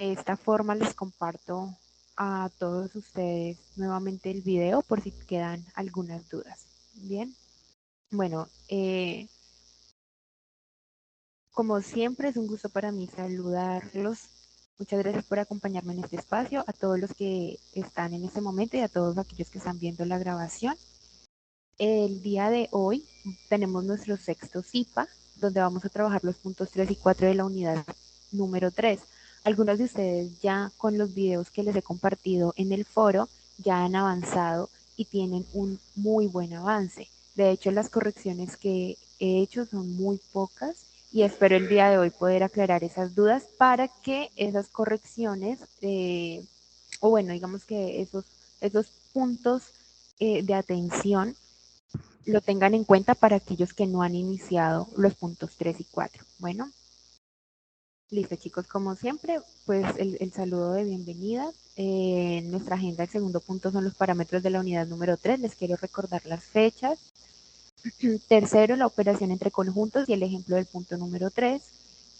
de esta forma les comparto a todos ustedes nuevamente el video por si quedan algunas dudas. Bien, bueno, como siempre es un gusto para mí saludarlos. Muchas gracias por acompañarme en este espacio, a todos los que están en este momento y a todos aquellos que están viendo la grabación. El día de hoy tenemos nuestro sexto CIPA, donde vamos a trabajar los puntos 3 y 4 de la unidad número 3. Algunos de ustedes ya con los videos que les he compartido en el foro ya han avanzado y tienen un muy buen avance. De hecho, las correcciones que he hecho son muy pocas y espero el día de hoy poder aclarar esas dudas para que esas correcciones, o bueno, digamos que esos puntos de atención lo tengan en cuenta para aquellos que no han iniciado los puntos 3 y 4. Bueno, listo chicos, como siempre, pues el saludo de bienvenida. En nuestra agenda, el segundo punto son los parámetros de la unidad número 3. Les quiero recordar las fechas. Tercero, la operación entre conjuntos y el ejemplo del punto número 3.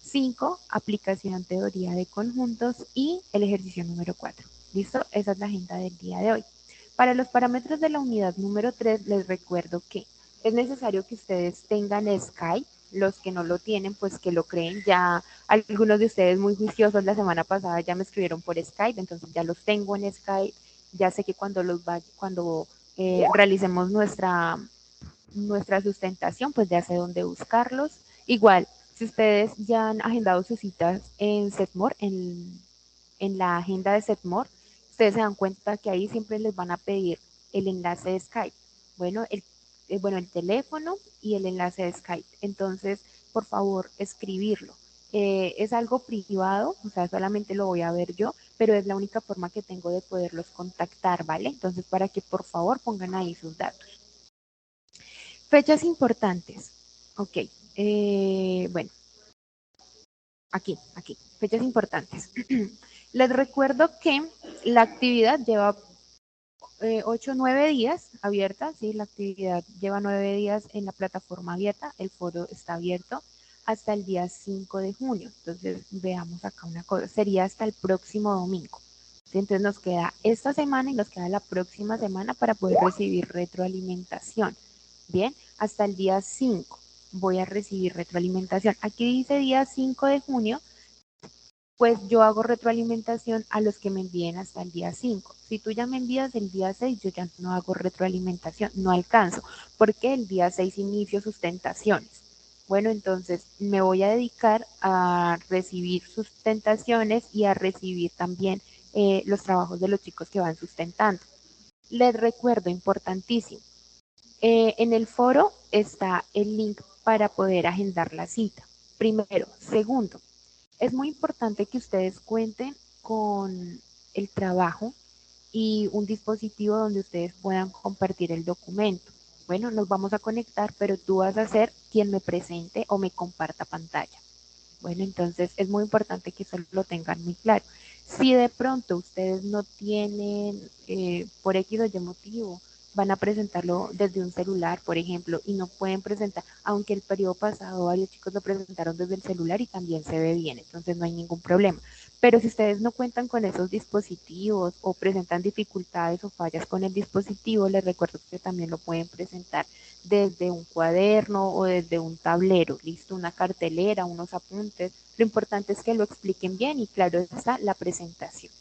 5, aplicación teoría de conjuntos y el ejercicio número 4. ¿Listo? Esa es la agenda del día de hoy. Para los parámetros de la unidad número 3, les recuerdo que es necesario que ustedes tengan Skype. Los que no lo tienen, pues que lo creen. Ya algunos de ustedes muy juiciosos la semana pasada ya me escribieron por Skype, entonces ya los tengo en Skype. Ya sé que cuando realicemos nuestra sustentación, pues ya sé dónde buscarlos. Igual, si ustedes ya han agendado sus citas en Setmore, en la agenda de Setmore, ustedes se dan cuenta que ahí siempre les van a pedir el enlace de Skype. Bueno, el teléfono y el enlace de Skype. Entonces, por favor, escribirlo. Es algo privado, o sea, solamente lo voy a ver yo, pero es la única forma que tengo de poderlos contactar, ¿vale? Entonces, para que por favor pongan ahí sus datos. Fechas importantes. Ok. Bueno, aquí. Fechas importantes. Les recuerdo que la actividad lleva 8 o 9 días abierta, ¿sí? La actividad lleva 9 días en la plataforma abierta, el foro está abierto hasta el día 5 de junio. Entonces, veamos acá una cosa, sería hasta el próximo domingo. ¿Sí? Entonces, nos queda esta semana y nos queda la próxima semana para poder recibir retroalimentación. Bien, hasta el día 5 voy a recibir retroalimentación. Aquí dice día 5 de junio, pues yo hago retroalimentación a los que me envíen hasta el día 5. Si tú ya me envías el día 6, yo ya no hago retroalimentación, no alcanzo, porque el día 6 inicio sustentaciones. Bueno, entonces me voy a dedicar a recibir sustentaciones y a recibir también los trabajos de los chicos que van sustentando. Les recuerdo, importantísimo, en el foro está el link para poder agendar la cita. Primero. Segundo, es muy importante que ustedes cuenten con el trabajo y un dispositivo donde ustedes puedan compartir el documento. Bueno, nos vamos a conectar, pero tú vas a ser quien me presente o me comparta pantalla. Bueno, entonces es muy importante que eso lo tengan muy claro. Si de pronto ustedes no tienen, por X o Y motivo, van a presentarlo desde un celular, por ejemplo, y no pueden presentar, aunque el periodo pasado varios chicos lo presentaron desde el celular y también se ve bien, entonces no hay ningún problema. Pero si ustedes no cuentan con esos dispositivos o presentan dificultades o fallas con el dispositivo, les recuerdo que también lo pueden presentar desde un cuaderno o desde un tablero, listo, una cartelera, unos apuntes. Lo importante es que lo expliquen bien y claro está la presentación.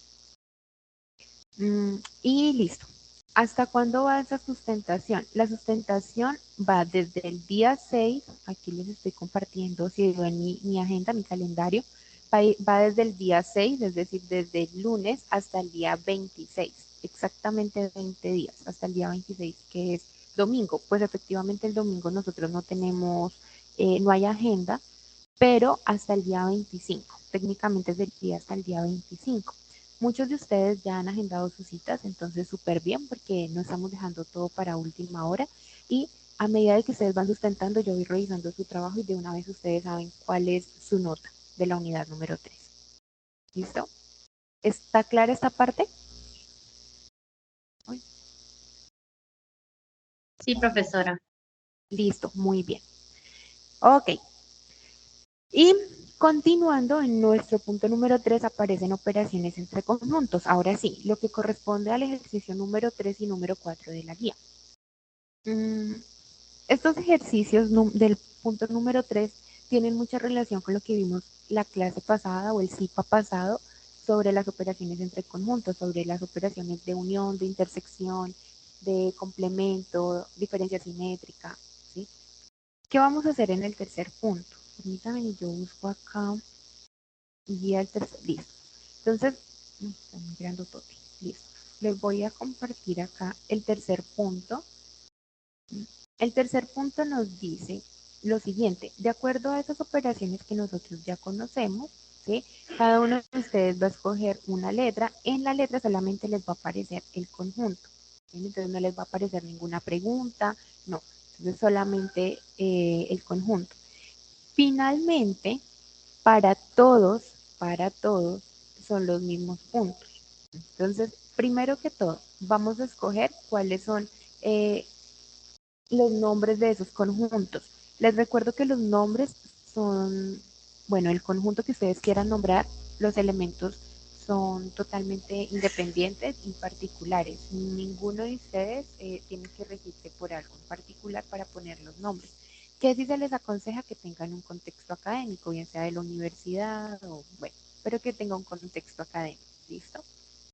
Y listo. ¿Hasta cuándo va esa sustentación? La sustentación va desde el día 6, aquí les estoy compartiendo, si veo en mi agenda, mi calendario, va desde el día 6, es decir, desde el lunes hasta el día 26, exactamente 20 días, hasta el día 26, que es domingo. Pues efectivamente el domingo nosotros no tenemos, no hay agenda, pero hasta el día 25, técnicamente es del día hasta el día 25. Muchos de ustedes ya han agendado sus citas, entonces súper bien porque no estamos dejando todo para última hora y a medida de que ustedes van sustentando, yo voy revisando su trabajo y de una vez ustedes saben cuál es su nota de la unidad número 3. ¿Listo? ¿Está clara esta parte? Uy. Sí, profesora. Listo, muy bien. Ok. Y Continuando, en nuestro punto número 3 aparecen operaciones entre conjuntos. Ahora sí, lo que corresponde al ejercicio número 3 y número 4 de la guía. Estos ejercicios del punto número 3 tienen mucha relación con lo que vimos la clase pasada o el CIPA pasado sobre las operaciones entre conjuntos, sobre las operaciones de unión, de intersección, de complemento, diferencia simétrica, ¿sí? ¿Qué vamos a hacer en el tercer punto? Permítanme, yo busco acá y el tercer, listo. Entonces, está mirando todo, listo. Les voy a compartir acá el tercer punto. El tercer punto nos dice lo siguiente: de acuerdo a esas operaciones que nosotros ya conocemos, ¿sí? Cada uno de ustedes va a escoger una letra. En la letra solamente les va a aparecer el conjunto, ¿sí? Entonces no les va a aparecer ninguna pregunta, no. Entonces solamente el conjunto. Finalmente, para todos son los mismos puntos. Entonces, primero que todo, vamos a escoger cuáles son los nombres de esos conjuntos. Les recuerdo que los nombres son, bueno, el conjunto que ustedes quieran nombrar, los elementos son totalmente independientes y particulares. Ninguno de ustedes tiene que regirse por algo en particular para poner los nombres. Que sí se les aconseja que tengan un contexto académico, bien sea de la universidad o, bueno, pero que tenga un contexto académico, ¿listo?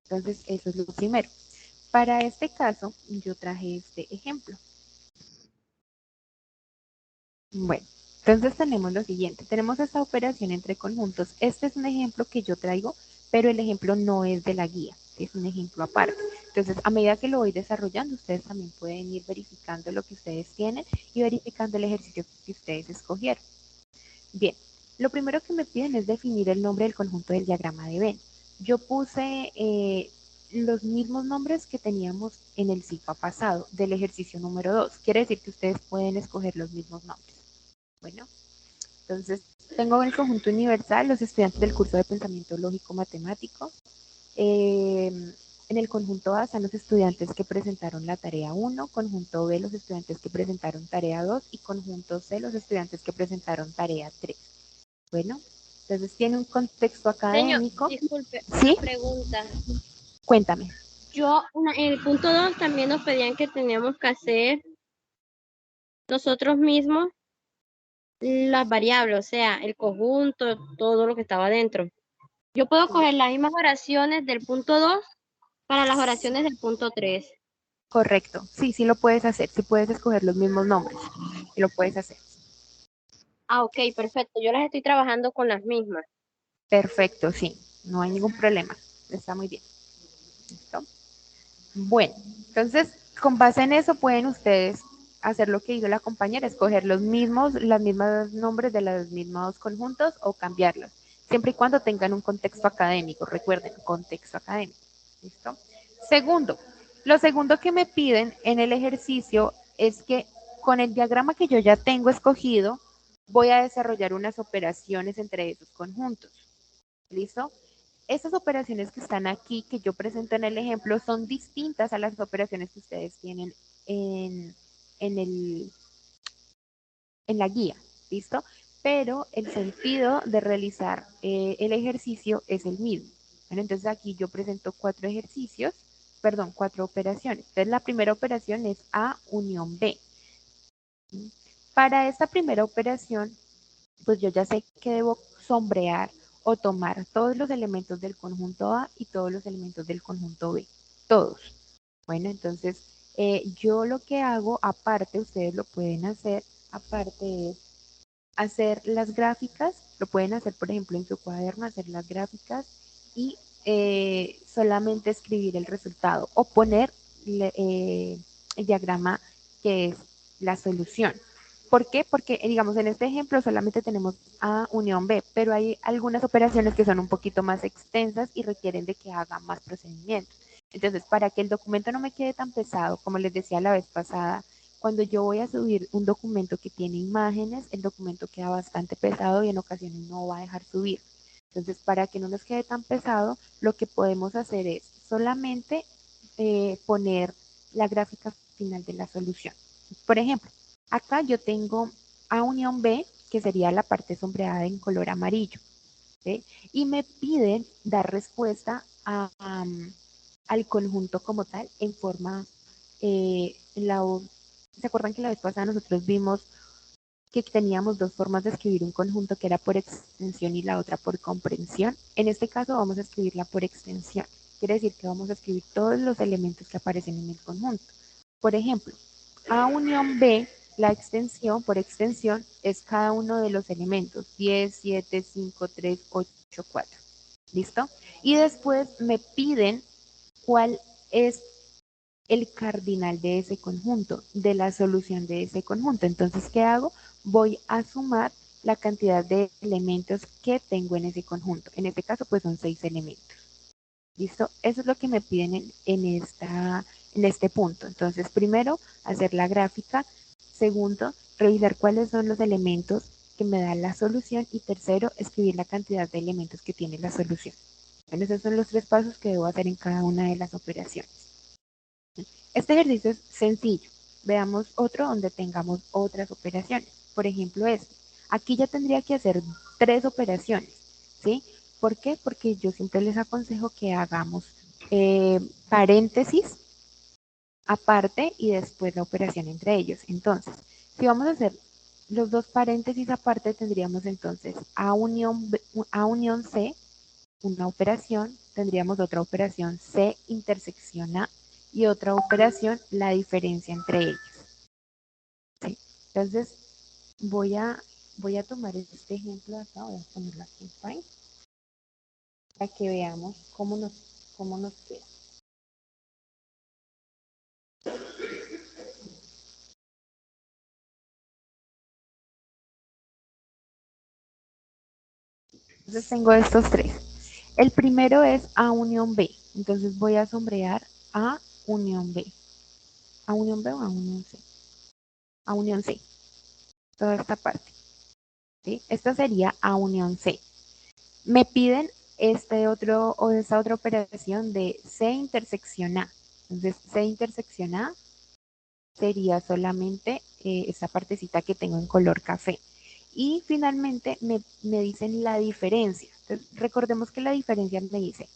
Entonces, eso es lo primero. Para este caso, yo traje este ejemplo. Bueno, entonces tenemos lo siguiente. Tenemos esta operación entre conjuntos. Este es un ejemplo que yo traigo, pero el ejemplo no es de la guía, es un ejemplo aparte. Entonces, a medida que lo voy desarrollando, ustedes también pueden ir verificando lo que ustedes tienen y verificando el ejercicio que ustedes escogieron. Bien, lo primero que me piden es definir el nombre del conjunto del diagrama de Venn. Yo puse los mismos nombres que teníamos en el CIFA pasado, del ejercicio número 2. Quiere decir que ustedes pueden escoger los mismos nombres. Bueno, entonces tengo el conjunto universal, los estudiantes del curso de pensamiento lógico matemático. En el conjunto A están los estudiantes que presentaron la tarea 1, conjunto B los estudiantes que presentaron tarea 2 y conjunto C los estudiantes que presentaron tarea 3. Bueno, entonces tiene un contexto Señor, académico. disculpe, una ¿Sí? pregunta. Cuéntame. En el punto 2 también nos pedían que teníamos que hacer nosotros mismos las variables, o sea, el conjunto, todo lo que estaba dentro. Yo puedo coger las mismas oraciones del punto 2 para las oraciones del punto 3. Correcto. Sí, sí lo puedes hacer. Sí puedes escoger los mismos nombres. Y lo puedes hacer. Ah, ok, perfecto. Yo las estoy trabajando con las mismas. Perfecto, sí. No hay ningún problema. Está muy bien. ¿Listo? Bueno, entonces, con base en eso pueden ustedes hacer lo que hizo la compañera, escoger los mismos nombres de los mismos conjuntos o cambiarlos, siempre y cuando tengan un contexto académico. Recuerden, contexto académico. ¿Listo? Segundo, lo segundo que me piden en el ejercicio es que con el diagrama que yo ya tengo escogido, voy a desarrollar unas operaciones entre esos conjuntos. ¿Listo? Estas operaciones que están aquí, que yo presento en el ejemplo, son distintas a las operaciones que ustedes tienen en, en, el, en la guía, ¿listo? Pero el sentido de realizar el ejercicio es el mismo. Bueno, entonces aquí yo presento cuatro operaciones. Entonces la primera operación es A unión B. Para esta primera operación, pues yo ya sé que debo sombrear o tomar todos los elementos del conjunto A y todos los elementos del conjunto B. Todos. Bueno, entonces yo lo que hago aparte, ustedes lo pueden hacer, aparte es hacer las gráficas, lo pueden hacer por ejemplo en su cuaderno, hacer las gráficas y solamente escribir el resultado o poner el diagrama que es la solución. ¿Por qué? Porque, digamos, en este ejemplo solamente tenemos A unión B, pero hay algunas operaciones que son un poquito más extensas y requieren de que haga más procedimientos. Entonces, para que el documento no me quede tan pesado, como les decía la vez pasada, cuando yo voy a subir un documento que tiene imágenes, el documento queda bastante pesado y en ocasiones no va a dejar subir. Entonces, para que no nos quede tan pesado, lo que podemos hacer es solamente poner la gráfica final de la solución. Por ejemplo, acá yo tengo A unión B que sería la parte sombreada en color amarillo. ¿Sí? Y me piden dar respuesta al conjunto como tal en forma, ¿se acuerdan que la vez pasada nosotros vimos que teníamos dos formas de escribir un conjunto, que era por extensión y la otra por comprensión? En este caso vamos a escribirla por extensión. Quiere decir que vamos a escribir todos los elementos que aparecen en el conjunto. Por ejemplo, A unión B, la extensión por extensión es cada uno de los elementos, 10, 7, 5, 3, 8, 4. ¿Listo? Y después me piden cuál es el cardinal de ese conjunto, de la solución de ese conjunto. Entonces, ¿qué hago? Voy a sumar la cantidad de elementos que tengo en ese conjunto. En este caso, pues son 6 elementos. ¿Listo? Eso es lo que me piden en este punto. Entonces, primero, hacer la gráfica. Segundo, revisar cuáles son los elementos que me dan la solución. Y tercero, escribir la cantidad de elementos que tiene la solución. Bueno, esos son los 3 pasos que debo hacer en cada una de las operaciones. Este ejercicio es sencillo. Veamos otro donde tengamos otras operaciones. Por ejemplo, este. Aquí ya tendría que hacer 3 operaciones, ¿sí? ¿Por qué? Porque yo siempre les aconsejo que hagamos paréntesis aparte y después la operación entre ellos. Entonces, si vamos a hacer los dos paréntesis aparte, tendríamos entonces A unión C, una operación, tendríamos otra operación C intersección A y otra operación la diferencia entre ellos. ¿Sí? Entonces, voy a tomar este ejemplo de acá, voy a ponerlo aquí en Paint, para que veamos cómo nos queda. Entonces tengo estos 3. El primero es A unión B. Entonces voy a sombrear A unión B. ¿A unión B o A unión C? A unión C. Toda esta parte. ¿Sí? Esta sería A unión C. Me piden esta otra operación de C intersección A. Entonces C intersección A sería solamente esa partecita que tengo en color café. Y finalmente me dicen la diferencia. Entonces, recordemos que la diferencia me dice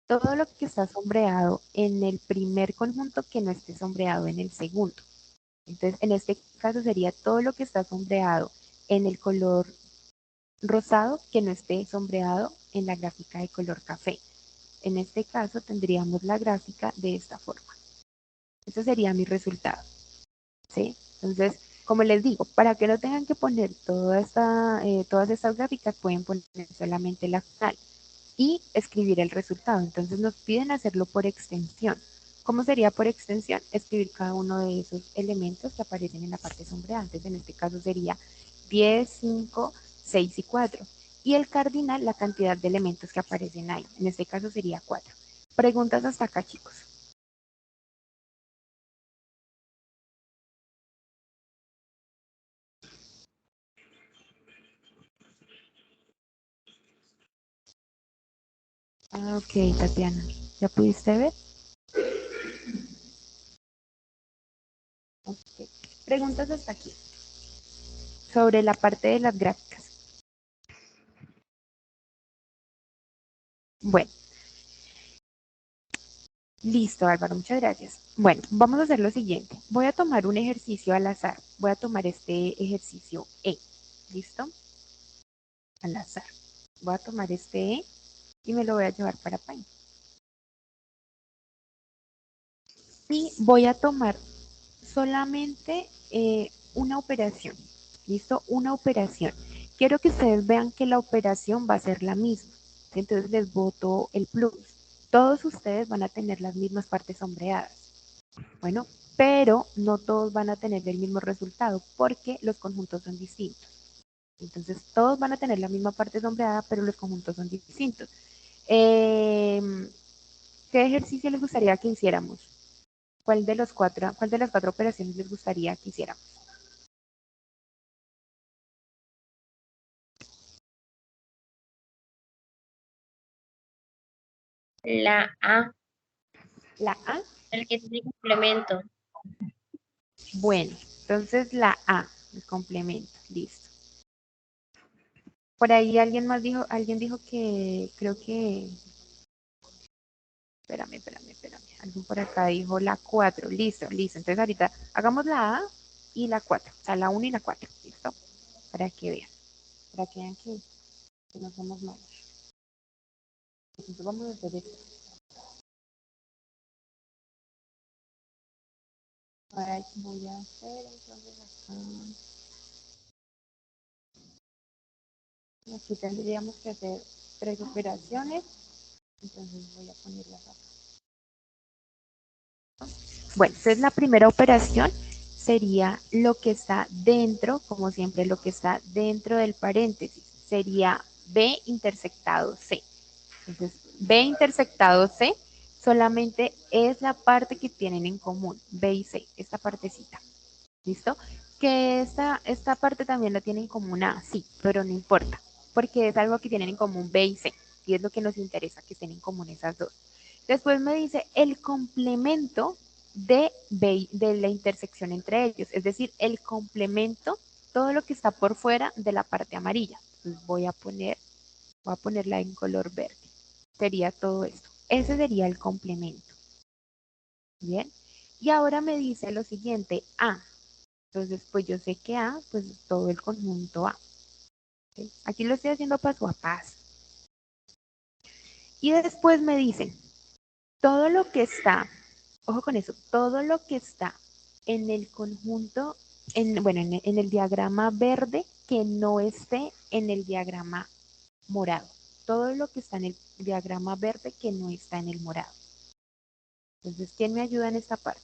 todo lo que está sombreado en el primer conjunto que no esté sombreado en el segundo. Entonces, en este caso sería todo lo que está sombreado en el color rosado que no esté sombreado en la gráfica de color café. En este caso tendríamos la gráfica de esta forma. Este sería mi resultado. ¿Sí? Entonces, como les digo, para que no tengan que poner todas estas gráficas, pueden poner solamente la final y escribir el resultado. Entonces nos piden hacerlo por extensión. ¿Cómo sería por extensión? Escribir cada uno de esos elementos que aparecen en la parte sombreada. Entonces en este caso sería 10, 5, 6 y 4. Y el cardinal, la cantidad de elementos que aparecen ahí. En este caso sería 4. Preguntas hasta acá, chicos. Ah, ok, Tatiana. ¿Ya pudiste ver? Ok. Preguntas hasta aquí. Sobre la parte de las gráficas. Bueno, listo, Álvaro, muchas gracias. Bueno, vamos a hacer lo siguiente. Voy a tomar un ejercicio al azar. Voy a tomar este ejercicio E. ¿Listo? Al azar. Voy a tomar este E y me lo voy a llevar para Paint. Y voy a tomar solamente una operación. ¿Listo? Una operación. Quiero que ustedes vean que la operación va a ser la misma. Entonces les boto el plus. Todos ustedes van a tener las mismas partes sombreadas. Bueno, pero no todos van a tener el mismo resultado porque los conjuntos son distintos. Entonces, todos van a tener la misma parte sombreada, pero los conjuntos son distintos. Eh, ¿Qué ejercicio les gustaría que hiciéramos? ¿Cuál de las 4 operaciones les gustaría que hiciéramos? La A, La A. el que tiene complemento. Bueno, entonces la A, el complemento, listo. Por ahí alguien dijo que, creo que, espérame. Alguien por acá dijo la 4. Listo. Entonces ahorita hagamos la A y la 4. O sea, la 1 y la 4. Listo. Para que vean. Para que vean que no somos malos. Entonces vamos a hacer esto. Ahora voy a hacer entonces acá. Aquí tendríamos que hacer 3 operaciones. Entonces voy a ponerlas acá. Bueno, entonces la primera operación sería lo que está dentro, como siempre, lo que está dentro del paréntesis. Sería B intersectado C. Entonces, B intersectado C solamente es la parte que tienen en común, B y C, esta partecita. ¿Listo? Que esta parte también la tienen en común A, sí, pero no importa, porque es algo que tienen en común B y C, y es lo que nos interesa, que estén en común esas dos. Después me dice el complemento de, B, de la intersección entre ellos, es decir, el complemento, todo lo que está por fuera de la parte amarilla. Entonces voy a ponerla en color verde. Sería todo esto. Ese sería el complemento. Bien. Y ahora me dice lo siguiente, A. Entonces, pues yo sé que A, pues todo el conjunto A. ¿Sí? Aquí lo estoy haciendo paso a paso. Y después me dicen, todo lo que está, ojo con eso, todo lo que está en el conjunto, bueno, en el diagrama verde que no esté en el diagrama morado. Todo lo que está en el diagrama verde que no está en el morado. Entonces, ¿quién me ayuda en esta parte?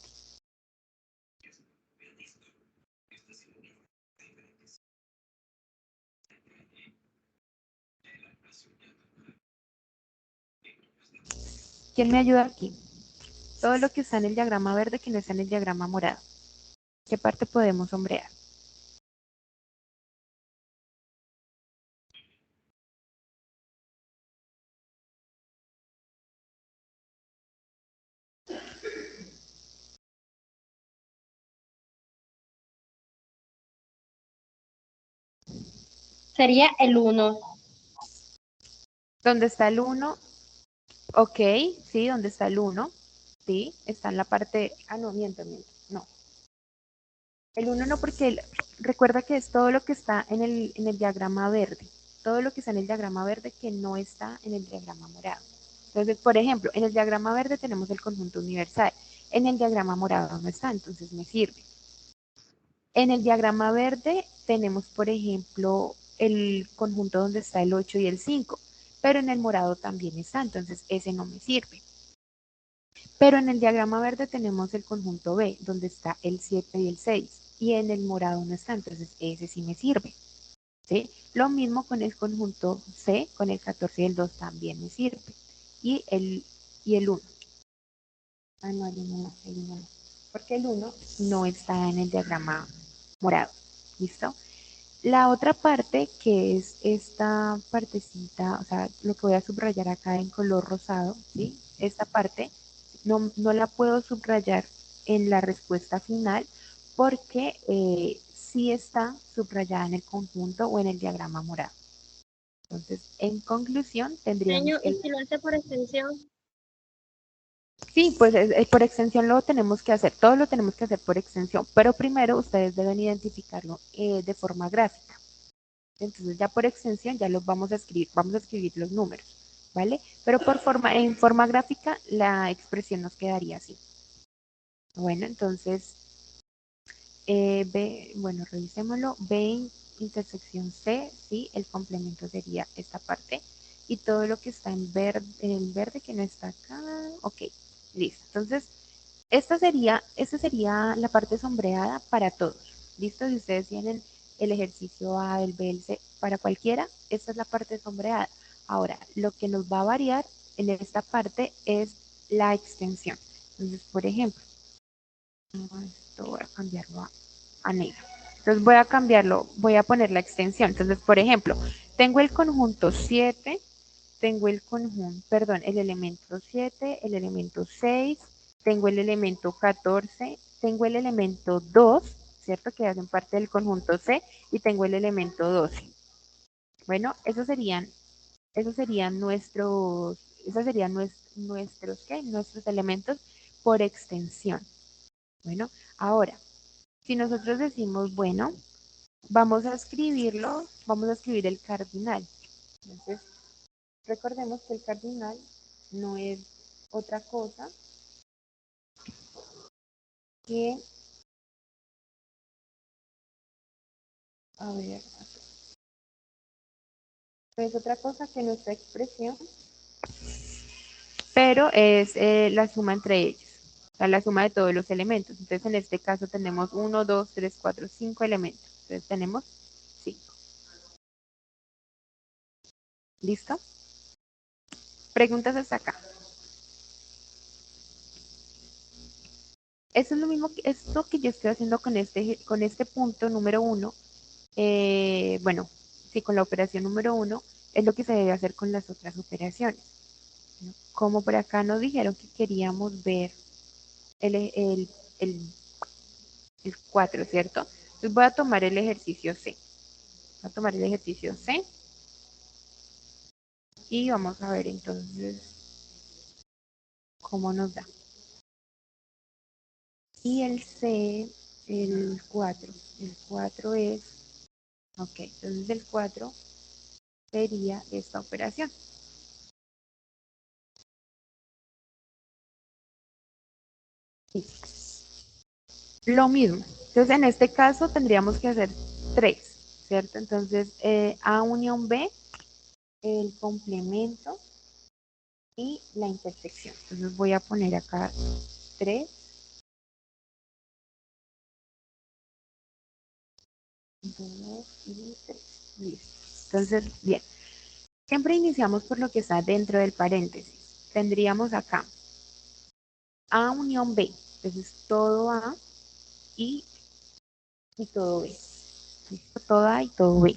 ¿Quién me ayuda aquí? Todo lo que está en el diagrama verde que no está en el diagrama morado. ¿Qué parte podemos sombrear? Sería el 1. ¿Dónde está el 1? Ok, sí, ¿dónde está el 1? Sí, está en la parte... Ah, no, miento. No, el 1 no, porque recuerda que es todo lo que está en el diagrama verde. Todo lo que está en el diagrama verde que no está en el diagrama morado. Entonces, por ejemplo, en el diagrama verde tenemos el conjunto universal. En el diagrama morado no está, entonces me sirve. En el diagrama verde tenemos, por ejemplo, el conjunto donde está el 8 y el 5, pero en el morado también está, entonces ese no me sirve. Pero en el diagrama verde tenemos el conjunto B, donde está el 7 y el 6, y en el morado no está, entonces ese sí me sirve. ¿Sí? Lo mismo con el conjunto C, con el 14 y el 2 también me sirve. Y el 1. Ah, no, el 1 no. Porque el 1 no está en el diagrama morado. ¿Listo? La otra parte, que es esta partecita, o sea, lo que voy a subrayar acá en color rosado, ¿sí? Esta parte no la puedo subrayar en la respuesta final porque sí está subrayada en el conjunto o en el diagrama morado. Entonces, en conclusión, tendríamos Y que... si lo hace por extensión, Sí, pues por extensión lo tenemos que hacer, todo lo tenemos que hacer por extensión, pero primero ustedes deben identificarlo de forma gráfica. Entonces ya por extensión ya los vamos a escribir los números, ¿vale? Pero en forma gráfica la expresión nos quedaría así. Bueno, entonces, B, bueno, revisémoslo. B intersección C, sí, el complemento sería esta parte. Y todo lo que está en el verde que no está acá, ok, listo. Entonces, esta sería la parte sombreada para todos. ¿Listo? Si ustedes tienen el ejercicio A, el B, el C, para cualquiera, esta es la parte sombreada. Ahora, lo que nos va a variar en esta parte es la extensión. Entonces, por ejemplo, esto voy a cambiarlo a negro. Entonces voy a poner la extensión. Entonces, por ejemplo, tengo el conjunto 7, tengo el elemento 7, el elemento 6, tengo el elemento 14, tengo el elemento 2, ¿cierto? Que hacen parte del conjunto C, y tengo el elemento 12. Bueno, esos serían nuestros, ¿qué? Nuestros elementos por extensión. Bueno, ahora, si nosotros decimos, bueno, vamos a escribir el cardinal. Entonces, recordemos que el cardinal no es otra cosa que, a ver, no es otra cosa que nuestra expresión, pero es la suma entre ellos, o sea, la suma de todos los elementos. Entonces, en este caso tenemos 1, 2, 3, 4, 5 elementos. Entonces, tenemos 5. ¿Listo? Preguntas hasta acá. Eso es lo mismo que esto que yo estoy haciendo con este punto número 1. Bueno, sí, con la operación número 1 es lo que se debe hacer con las otras operaciones, ¿no? Como por acá nos dijeron que queríamos ver el 4, ¿cierto? Entonces voy a tomar el ejercicio C. Voy a tomar el ejercicio C y vamos a ver entonces cómo nos da. Y el C, el 4. El 4 es, ok, entonces el 4 sería esta operación. Sí. Lo mismo. Entonces, en este caso tendríamos que hacer 3, ¿cierto? Entonces, A unión B, el complemento y la intersección. Entonces, voy a poner acá 3, 2 y 3. Listo. Entonces, bien. Siempre iniciamos por lo que está dentro del paréntesis. Tendríamos acá A unión B. Entonces, todo A y, todo B. ¿Listo? Todo A y todo B.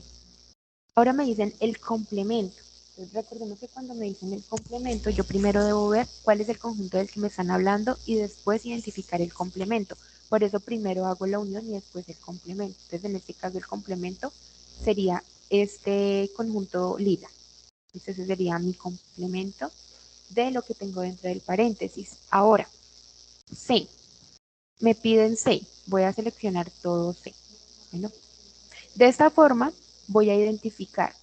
Ahora me dicen el complemento. Entonces, recordemos que cuando me dicen el complemento, yo primero debo ver cuál es el conjunto del que me están hablando y después identificar el complemento. Por eso primero hago la unión y después el complemento. Entonces, en este caso, el complemento sería este conjunto lila. Entonces, ese sería mi complemento de lo que tengo dentro del paréntesis. Ahora, C. Me piden C. Voy a seleccionar todo C. Bueno, de esta forma voy a identificar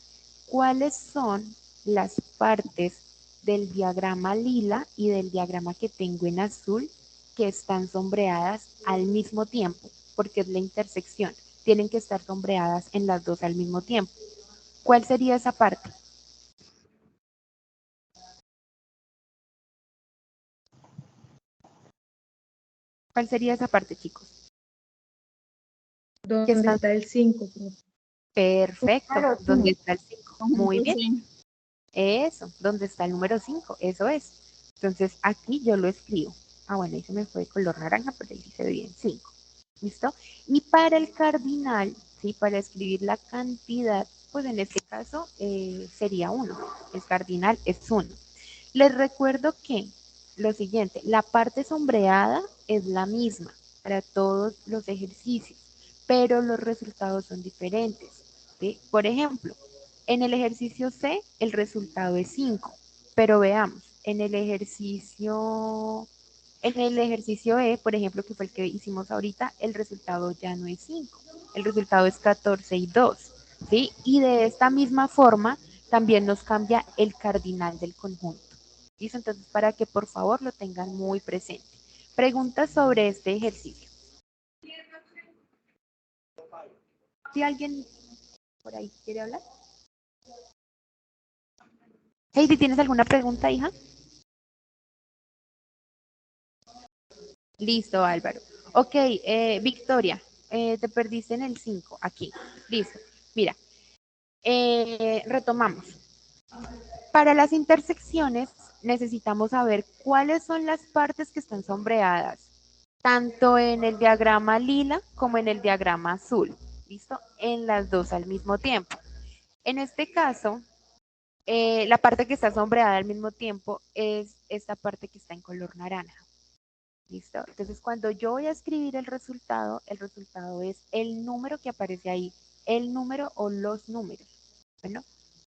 cuáles son las partes del diagrama lila y del diagrama que tengo en azul que están sombreadas al mismo tiempo, porque es la intersección. Tienen que estar sombreadas en las dos al mismo tiempo. ¿Cuál sería esa parte? ¿Cuál sería esa parte, chicos? ¿Dónde está el 5? Perfecto. Claro, ¿Dónde está el 5? Muy conjunto bien. C. Eso, ¿dónde está el número 5? Eso es. Entonces, aquí yo lo escribo. Ah, bueno, ahí se me fue de color naranja, pero ahí sí se ve bien, 5. ¿Listo? Y para el cardinal, ¿sí? Para escribir la cantidad, pues en este caso sería 1. El cardinal es 1. Les recuerdo que lo siguiente, la parte sombreada es la misma para todos los ejercicios, pero los resultados son diferentes, ¿sí? Por ejemplo, en el ejercicio C el resultado es 5, pero veamos, en el ejercicio E, por ejemplo, que fue el que hicimos ahorita, el resultado ya no es 5, el resultado es 14 y 2, ¿sí? Y de esta misma forma también nos cambia el cardinal del conjunto. ¿Listo? Entonces, para que por favor lo tengan muy presente. Preguntas sobre este ejercicio. ¿Si alguien por ahí quiere hablar? Heidi, ¿tienes alguna pregunta, hija? Listo, Álvaro. Ok, Victoria, te perdiste en el 5, aquí. Listo. Mira, retomamos. Para las intersecciones necesitamos saber cuáles son las partes que están sombreadas, tanto en el diagrama lila como en el diagrama azul. ¿Listo? En las dos al mismo tiempo. En este caso, la parte que está sombreada al mismo tiempo es esta parte que está en color naranja. ¿Listo? Entonces, cuando yo voy a escribir el resultado es el número que aparece ahí, el número o los números. Bueno,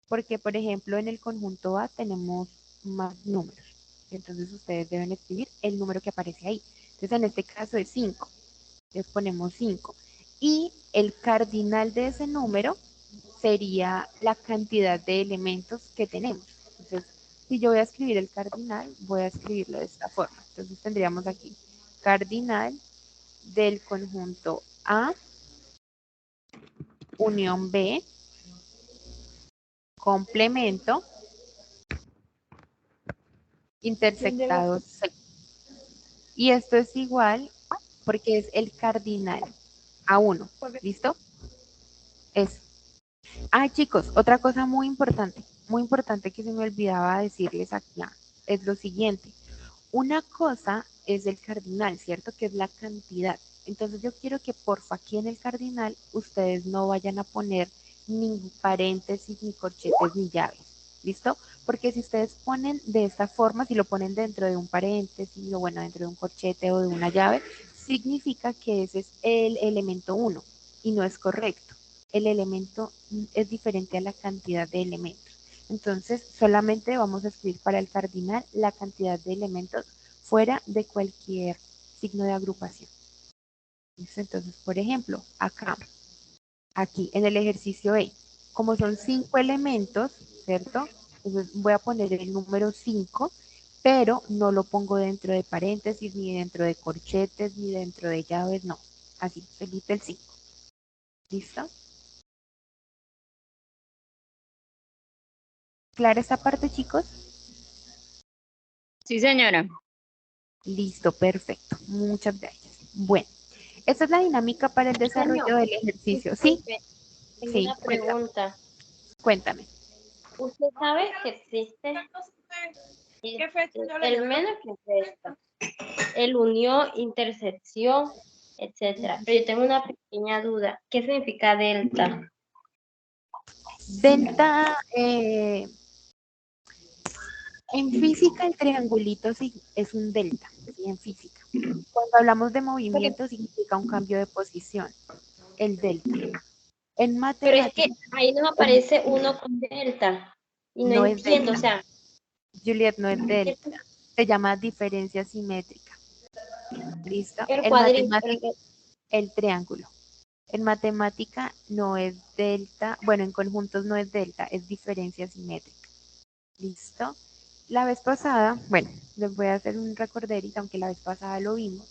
porque por ejemplo en el conjunto A tenemos más números. Entonces ustedes deben escribir el número que aparece ahí. Entonces en este caso es 5. Entonces ponemos 5. Y el cardinal de ese número sería la cantidad de elementos que tenemos. Entonces, si yo voy a escribir el cardinal, voy a escribirlo de esta forma. Entonces tendríamos aquí cardinal del conjunto A, unión B, complemento, intersectados C. Y esto es igual porque es el cardinal a 1. ¿Listo? Eso. Ah, chicos, otra cosa muy importante que se me olvidaba decirles acá, es lo siguiente. Una cosa es el cardinal, ¿cierto? Que es la cantidad. Entonces yo quiero que porfa aquí en el cardinal ustedes no vayan a poner ni paréntesis, ni corchetes, ni llaves. ¿Listo? Porque si ustedes ponen de esta forma, si lo ponen dentro de un paréntesis o bueno, dentro de un corchete o de una llave, significa que ese es el elemento 1 y no es correcto. El elemento es diferente a la cantidad de elementos. Entonces, solamente vamos a escribir para el cardinal la cantidad de elementos fuera de cualquier signo de agrupación. Entonces, por ejemplo, acá, aquí en el ejercicio E, como son 5 elementos, ¿cierto? Entonces voy a poner el número 5, pero no lo pongo dentro de paréntesis, ni dentro de corchetes, ni dentro de llaves, no. Así, solito el 5. ¿Listo? ¿Clara esta parte, chicos? Sí, señora. Listo, perfecto. Muchas gracias. Bueno, esta es la dinámica para el desarrollo Señor, del ejercicio. Sí, disculpe, tengo sí, una cuéntame. pregunta. Cuéntame. ¿Usted sabe que existe el menos que es esto? El unión, intersección, etcétera. Pero yo tengo una pequeña duda. ¿Qué significa delta? Delta, en física el triangulito sí es un delta, ¿sí? En física. Cuando hablamos de movimiento significa un cambio de posición, el delta. En Pero es que matemáticas ahí nos aparece uno con delta y no no es entiendo, o delta. sea, Juliet, no es ¿qué delta. es Se llama diferencia simétrica. ¿Listo? el En cuadrito? matemáticas, el triángulo. En matemática no es delta, bueno, en conjuntos no es delta, es diferencia simétrica. ¿Listo? La vez pasada, bueno, les voy a hacer un recorderito, aunque la vez pasada lo vimos.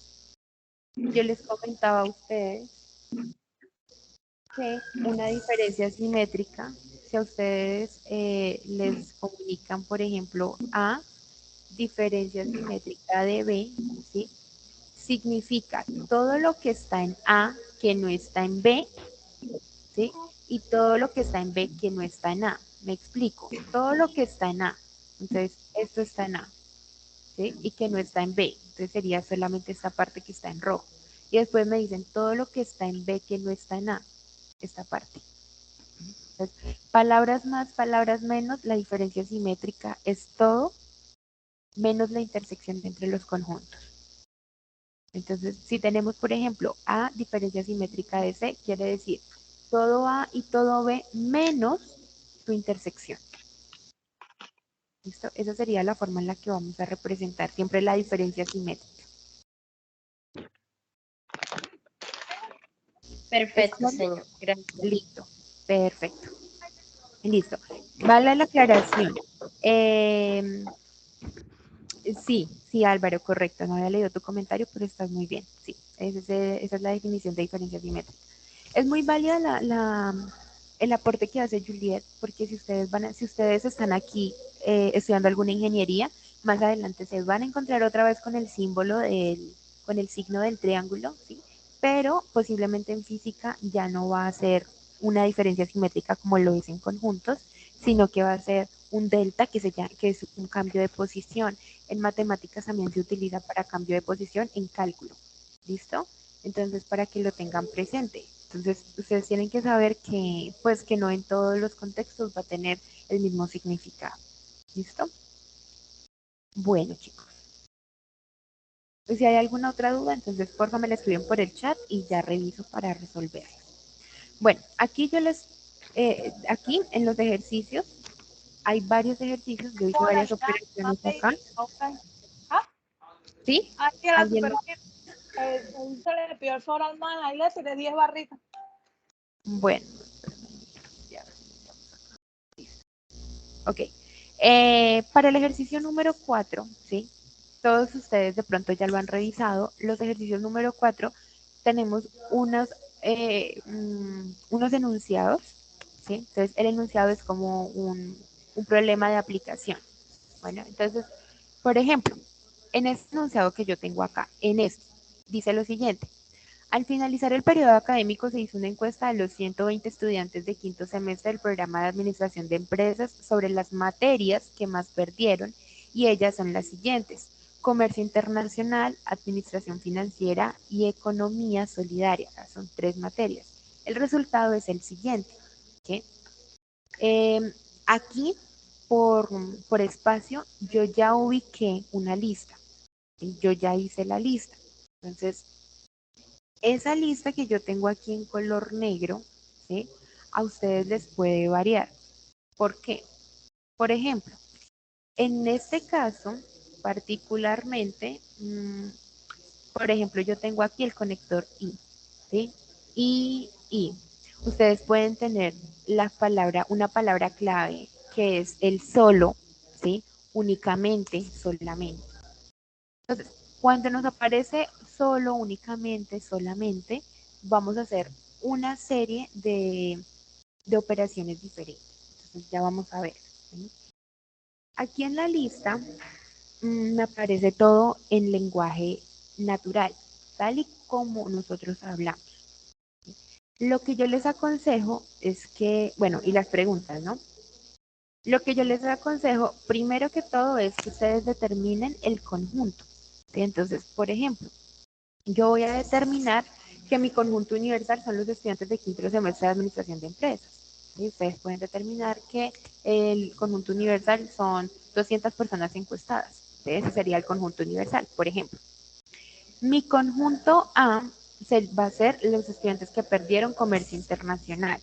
Yo les comentaba a ustedes que una diferencia simétrica, si a ustedes les comunican, por ejemplo, A, diferencia simétrica de B, ¿sí? Significa todo lo que está en A que no está en B, ¿sí? Y todo lo que está en B que no está en A. Me explico. Todo lo que está en A. Entonces, esto está en A, ¿sí? Y que no está en B. Entonces sería solamente esta parte que está en rojo. Y después me dicen todo lo que está en B que no está en A. Esta parte. Entonces, palabras más, palabras menos, la diferencia simétrica es todo menos la intersección entre los conjuntos. Entonces, si tenemos, por ejemplo, A diferencia simétrica de C, quiere decir todo A y todo B menos su intersección. ¿Listo? Esa sería la forma en la que vamos a representar siempre la diferencia simétrica. ¿Es Perfecto, claro? señor. Gracias. Listo. Perfecto. Listo. Vale la aclaración. Sí, sí, Álvaro, correcto. No había leído tu comentario, pero estás muy bien. Sí, esa es la definición de diferencia simétrica. Es muy válida el aporte que hace Juliet, porque si ustedes están aquí estudiando alguna ingeniería, más adelante se van a encontrar otra vez con el símbolo con el signo del triángulo, ¿sí? Pero posiblemente en física ya no va a ser una diferencia simétrica como lo es en conjuntos, sino que va a ser un delta que es un cambio de posición. En matemáticas también se utiliza para cambio de posición en cálculo. ¿Listo? Entonces, para que lo tengan presente. Entonces, ustedes tienen que saber que, pues, que no en todos los contextos va a tener el mismo significado. ¿Listo? Bueno, chicos. Pues si hay alguna otra duda, entonces porfa me la escriben por el chat y ya reviso para resolverla. Bueno, aquí aquí en los ejercicios, hay varios ejercicios, yo hice varias operaciones acá. ¿Sí? Aquí a la ¿Alguien? supervisora se le pidió el favor al man, ahí le tiré 10 barritas. Bueno, ok. Para el ejercicio número 4, ¿sí? Todos ustedes de pronto ya lo han revisado. Los ejercicios número 4 tenemos unos enunciados, ¿sí? Entonces, el enunciado es como un problema de aplicación. Bueno, entonces, por ejemplo, en este enunciado que yo tengo acá, en este, dice lo siguiente. Al finalizar el periodo académico se hizo una encuesta a los 120 estudiantes de quinto semestre del programa de administración de empresas sobre las materias que más perdieron y ellas son las siguientes: comercio internacional, administración financiera y economía solidaria. Son 3 materias. El resultado es el siguiente. ¿Okay? Aquí, por espacio, yo ya ubiqué una lista. ¿Sí? Yo ya hice la lista. Entonces, esa lista que yo tengo aquí en color negro, ¿sí? A ustedes les puede variar. ¿Por qué? Por ejemplo, en este caso, particularmente, por ejemplo, yo tengo aquí el conector I, ¿sí? Y. Ustedes pueden tener una palabra clave que es el solo, ¿sí? Únicamente, solamente. Entonces, cuando nos aparece solo, únicamente, solamente, vamos a hacer una serie de operaciones diferentes. Entonces, ya vamos a ver. ¿Sí? Aquí en la lista me aparece todo en lenguaje natural, tal y como nosotros hablamos. Lo que yo les aconsejo es que, bueno, y las preguntas, ¿no? Lo que yo les aconsejo, primero que todo, es que ustedes determinen el conjunto. ¿Sí? Entonces, por ejemplo, yo voy a determinar que mi conjunto universal son los estudiantes de quinto semestre de administración de empresas. ¿Sí? Ustedes pueden determinar que el conjunto universal son 200 personas encuestadas. ¿Sí? Ese sería el conjunto universal, por ejemplo. Mi conjunto A va a ser los estudiantes que perdieron comercio internacional.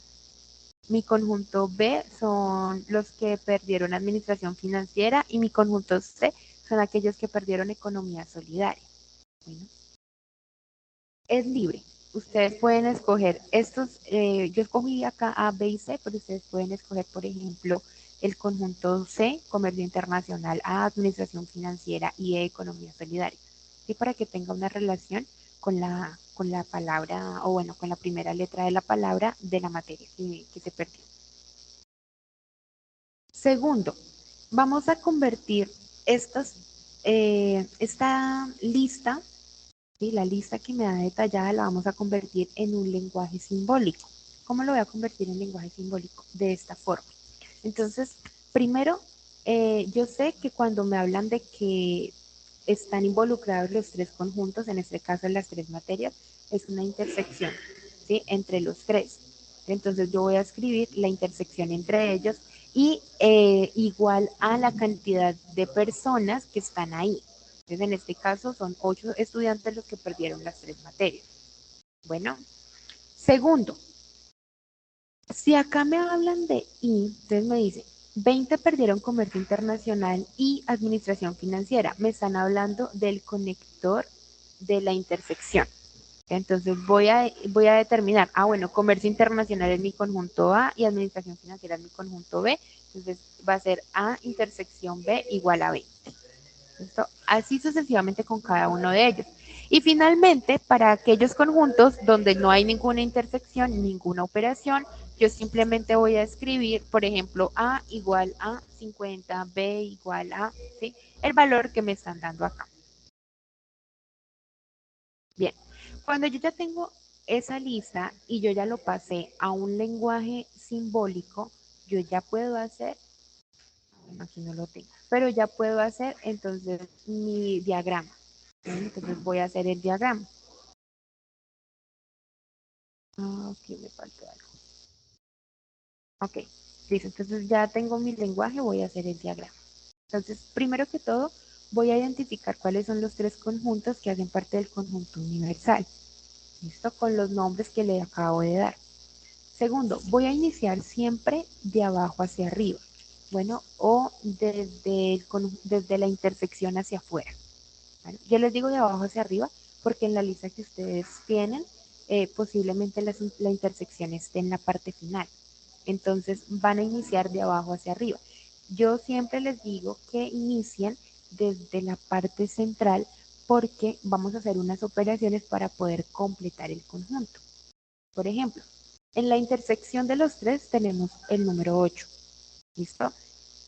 Mi conjunto B son los que perdieron administración financiera y mi conjunto C son aquellos que perdieron economía solidaria. Bueno, es libre. Ustedes pueden escoger estos, yo escogí acá A, B y C, pero ustedes pueden escoger, por ejemplo, el conjunto C, comercio internacional, A, administración financiera y E, economía solidaria. ¿Sí? Para que tenga una relación con la palabra, o bueno, con la primera letra de la palabra de la materia que se perdió. Segundo, vamos a convertir esta lista, ¿sí? La lista que me da detallada la vamos a convertir en un lenguaje simbólico. ¿Cómo lo voy a convertir en lenguaje simbólico? De esta forma. Entonces, primero, yo sé que cuando me hablan de que están involucrados los 3 conjuntos, en este caso las 3 materias, es una intersección, ¿sí? Entre los 3. Entonces yo voy a escribir la intersección entre ellos y igual a la cantidad de personas que están ahí. Entonces en este caso son 8 estudiantes los que perdieron las 3 materias. Bueno, segundo, si acá me hablan de I, entonces me dice 20 perdieron comercio internacional y administración financiera. Me están hablando del conector de la intersección. Entonces voy a determinar, bueno, comercio internacional es mi conjunto A y administración financiera es mi conjunto B. Entonces va a ser A intersección B igual a 20. ¿Listo? Así sucesivamente con cada uno de ellos. Y finalmente, para aquellos conjuntos donde no hay ninguna intersección, ninguna operación, yo simplemente voy a escribir, por ejemplo, A igual a 50, B igual a, ¿sí? El valor que me están dando acá. Bien, cuando yo ya tengo esa lista y yo ya lo pasé a un lenguaje simbólico, yo ya puedo hacer, aquí no lo tengo, pero ya puedo hacer entonces mi diagrama. Entonces voy a hacer el diagrama. Aquí me falta algo. Ok, listo. Entonces ya tengo mi lenguaje, voy a hacer el diagrama. Entonces, primero que todo, voy a identificar cuáles son los 3 conjuntos que hacen parte del conjunto universal. ¿Listo? Con los nombres que le acabo de dar. Segundo, voy a iniciar siempre de abajo hacia arriba. bueno, o desde la intersección hacia afuera. Bueno, yo les digo de abajo hacia arriba porque en la lista que ustedes tienen posiblemente la intersección esté en la parte final. Entonces van a iniciar de abajo hacia arriba. Yo siempre les digo que inicien desde la parte central porque vamos a hacer unas operaciones para poder completar el conjunto. Por ejemplo, en la intersección de los tres tenemos el número 8. ¿Listo?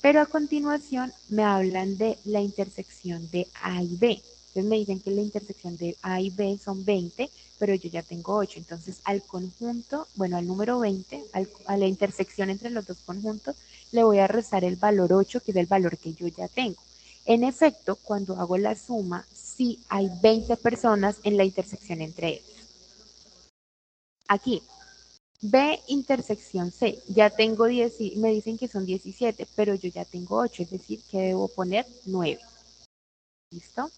Pero a continuación me hablan de la intersección de A y B. Entonces me dicen que la intersección de A y B son 20, pero yo ya tengo 8. Entonces al conjunto, bueno, al número 20, a la intersección entre los dos conjuntos, le voy a restar el valor 8, que es el valor que yo ya tengo. En efecto, cuando hago la suma, sí hay 20 personas en la intersección entre ellos. Aquí, B intersección C, ya tengo 10, me dicen que son 17, pero yo ya tengo 8, es decir, que debo poner 9. ¿Listo?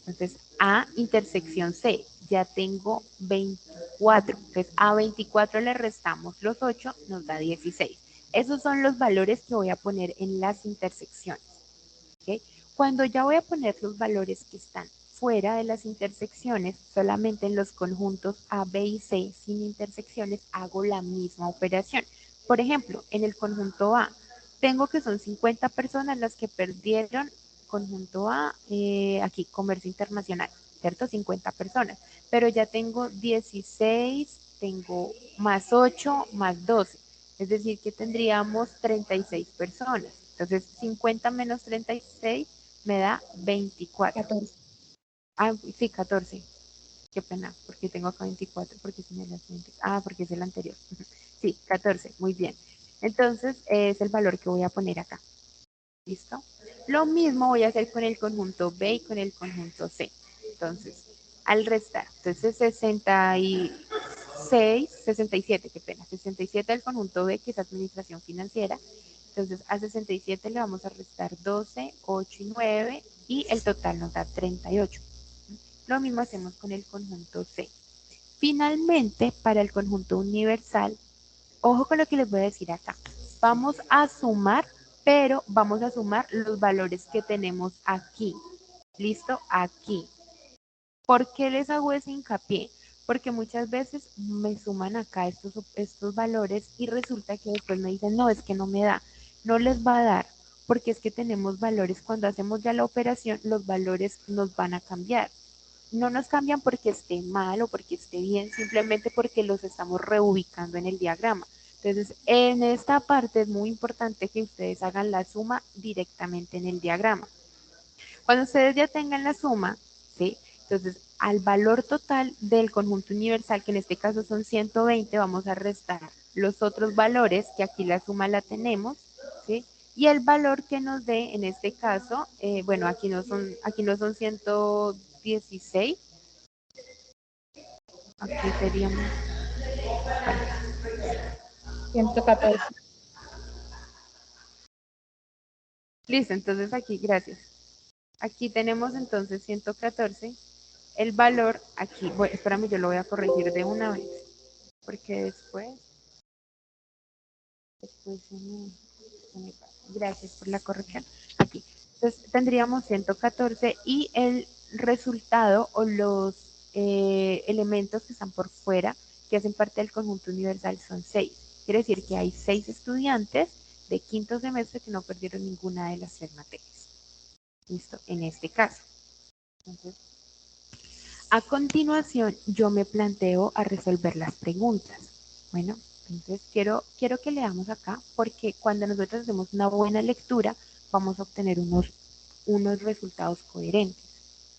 Entonces, A intersección C, ya tengo 24. Entonces, a 24 le restamos los 8, nos da 16. Esos son los valores que voy a poner en las intersecciones. ¿Okay? Cuando ya voy a poner los valores que están fuera de las intersecciones, solamente en los conjuntos A, B y C sin intersecciones, hago la misma operación. Por ejemplo, en el conjunto A, tengo que son 50 personas las que perdieron conjunto A, aquí, comercio internacional, ¿cierto? 50 personas, pero ya tengo 16, tengo más 8, más 12, es decir, que tendríamos 36 personas. Entonces, 50 menos 36 me da 24. 14. Ah, sí, 14. Qué pena, porque tengo acá 24, porque si me las 20. Ah, porque es el anterior. Sí, 14, muy bien. Entonces, es el valor que voy a poner acá. ¿Listo? Lo mismo voy a hacer con el conjunto B y con el conjunto C. Entonces, al restar, entonces 66, 67, qué pena, 67 del conjunto B, que es administración financiera. Entonces, a 67 le vamos a restar 12, 8 y 9, y el total nos da 38. Lo mismo hacemos con el conjunto C. Finalmente, para el conjunto universal, ojo con lo que les voy a decir acá. Vamos a sumar, pero vamos a sumar los valores que tenemos aquí. ¿Listo? Aquí. ¿Por qué les hago ese hincapié? Porque muchas veces me suman acá estos valores y resulta que después me dicen, no, es que no me da. No les va a dar, porque es que tenemos valores, cuando hacemos ya la operación, los valores nos van a cambiar. No nos cambian porque esté mal o porque esté bien, simplemente porque los estamos reubicando en el diagrama. Entonces, en esta parte es muy importante que ustedes hagan la suma directamente en el diagrama. Cuando ustedes ya tengan la suma, ¿sí? Entonces, al valor total del conjunto universal, que en este caso son 120, vamos a restar los otros valores, que aquí la suma la tenemos, ¿sí? Y el valor que nos dé, en este caso, bueno, aquí no son 116, aquí seríamos, 114. listo, entonces aquí, gracias. Aquí tenemos entonces 114, el valor aquí, bueno, espérame, yo lo voy a corregir de una vez, porque después se me pasa. Gracias por la corrección. Aquí. Entonces tendríamos 114 y el resultado o los elementos que están por fuera, que hacen parte del conjunto universal, son 6. Quiere decir que hay 6 estudiantes de quinto semestre que no perdieron ninguna de las 3 materias. ¿Listo? En este caso. Entonces, a continuación, yo me planteo a resolver las preguntas. Bueno, entonces quiero que leamos acá porque cuando nosotros hacemos una buena lectura, vamos a obtener unos resultados coherentes.